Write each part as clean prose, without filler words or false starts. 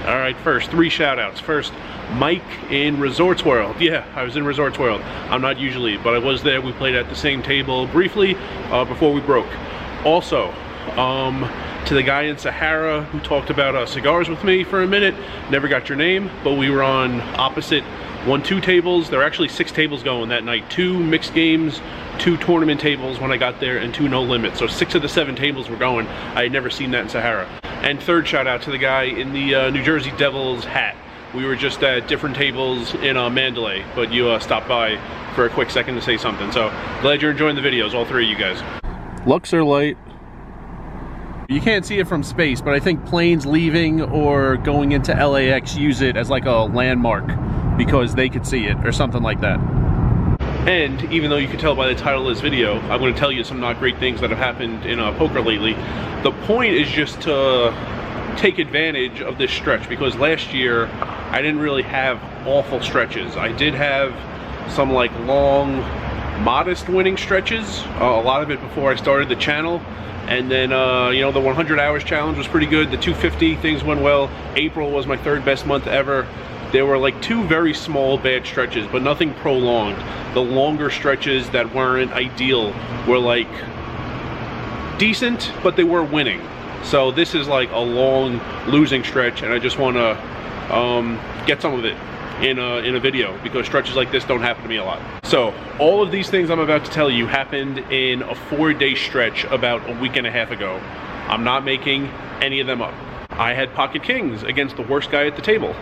All right, first, 3 shout outs. First, Mike in Resorts World. Yeah, I was in Resorts World. I'm not usually, but I was there. We played at the same table briefly before we broke. Also, to the guy in Sahara who talked about cigars with me for a minute. Never got your name, but we were on opposite 1-2 tables. There were actually 6 tables going that night. 2 mixed games, 2 tournament tables when I got there, and 2 no limits. So 6 of the 7 tables were going. I had never seen that in Sahara. And third shout out to the guy in the New Jersey Devils hat. We were just at different tables in Mandalay, but you stopped by for a quick second to say something. So glad you're enjoying the videos, all 3 of you guys. Luxor light. You can't see it from space, but I think planes leaving or going into LAX use it as like a landmark because they could see it or something like that. And even though you can tell by the title of this video, I'm going to tell you some not great things that have happened in poker lately. The point is just to take advantage of this stretch, because last year I didn't really have awful stretches. I did have some like long, modest winning stretches, a lot of it before I started the channel. And then, you know, the 100 hours challenge was pretty good. The 250, things went well. April was my 3rd best month ever. There were like 2 very small bad stretches, but nothing prolonged. The longer stretches that weren't ideal were like decent, but they were winning. So this is like a long losing stretch, and I just want to get some of it in a video, because stretches like this don't happen to me a lot. So all of these things I'm about to tell you happened in a 4-day stretch about a week and a half ago. I'm not making any of them up. I had pocket kings against the worst guy at the table.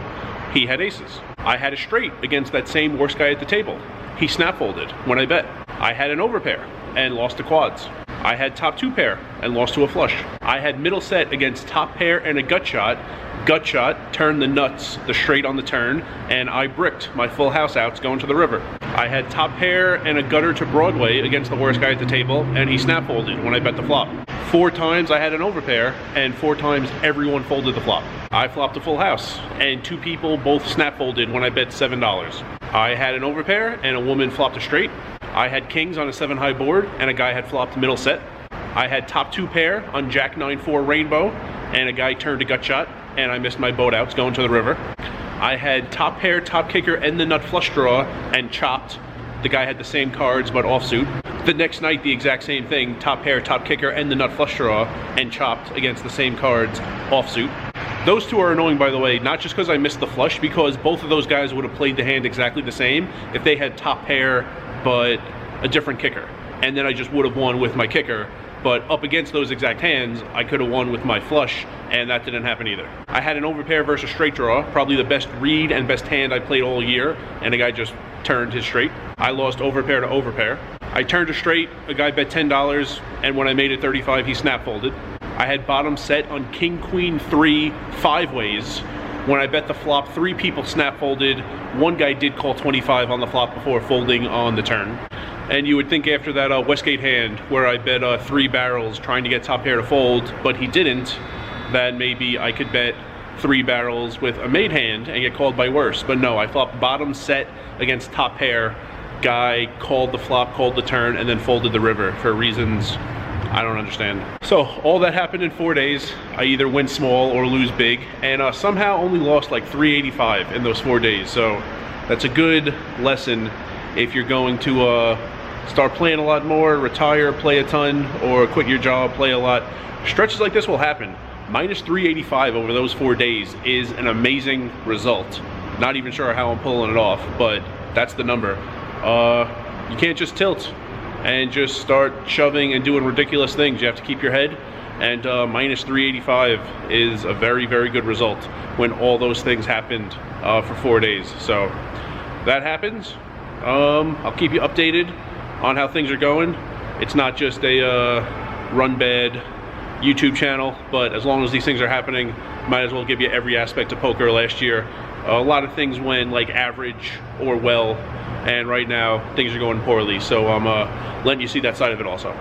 He had aces. I had a straight against that same worst guy at the table. He snap folded when I bet. I had an overpair and lost to quads. I had top 2 pair and lost to a flush. I had middle set against top pair and a gut shot. Gut shot, turned the nuts, the straight on the turn, and I bricked my full house outs going to the river. I had top pair and a gutter to Broadway against the worst guy at the table, and he snap folded when I bet the flop. 4 times I had an overpair, and 4 times everyone folded the flop. I flopped a full house, and 2 people both snap folded when I bet $7. I had an overpair, and a woman flopped a straight. I had kings on a 7 high board, and a guy had flopped middle set. I had top 2 pair on Jack 9-4 rainbow, and a guy turned a gut shot, and I missed my boat outs going to the river. I had top pair, top kicker, and the nut flush draw, and chopped. The guy had the same cards, but offsuit. The next night, the exact same thing, top pair, top kicker, and the nut flush draw, and chopped against the same cards, offsuit. Those 2 are annoying, by the way, not just because I missed the flush, because both of those guys would have played the hand exactly the same if they had top pair, but a different kicker. And then I just would have won with my kicker. But up against those exact hands, I could have won with my flush, and that didn't happen either. I had an overpair versus straight draw, probably the best read and best hand I played all year, and a guy just turned his straight. I lost overpair to overpair. I turned a straight, a guy bet $10, and when I made it 35, he snap folded. I had bottom set on king, queen, 3, 5 ways. When I bet the flop, 3 people snap folded. 1 guy did call 25 on the flop before folding on the turn. And you would think after that Westgate hand, where I bet 3 barrels trying to get top pair to fold, but he didn't, that maybe I could bet 3 barrels with a made hand and get called by worse. But no, I flopped bottom set against top pair. Guy called the flop, called the turn, and then folded the river for reasons I don't understand. So all that happened in 4 days. I either win small or lose big, and somehow only lost like 385 in those 4 days. So that's a good lesson if you're going to start playing a lot more, retire, play a ton, or quit your job, play a lot. Stretches like this will happen. Minus 385 over those 4 days is an amazing result. Not even sure how I'm pulling it off, but that's the number. You can't just tilt and just start shoving and doing ridiculous things. You have to keep your head, and minus 385 is a very, very good result when all those things happened for 4 days. So that happens. I'll keep you updated on how things are going. It's not just a run bad YouTube channel, but as long as these things are happening, might as well give you every aspect of poker. Last year, a lot of things went like average or well, and right now things are going poorly. So I'm letting you see that side of it also.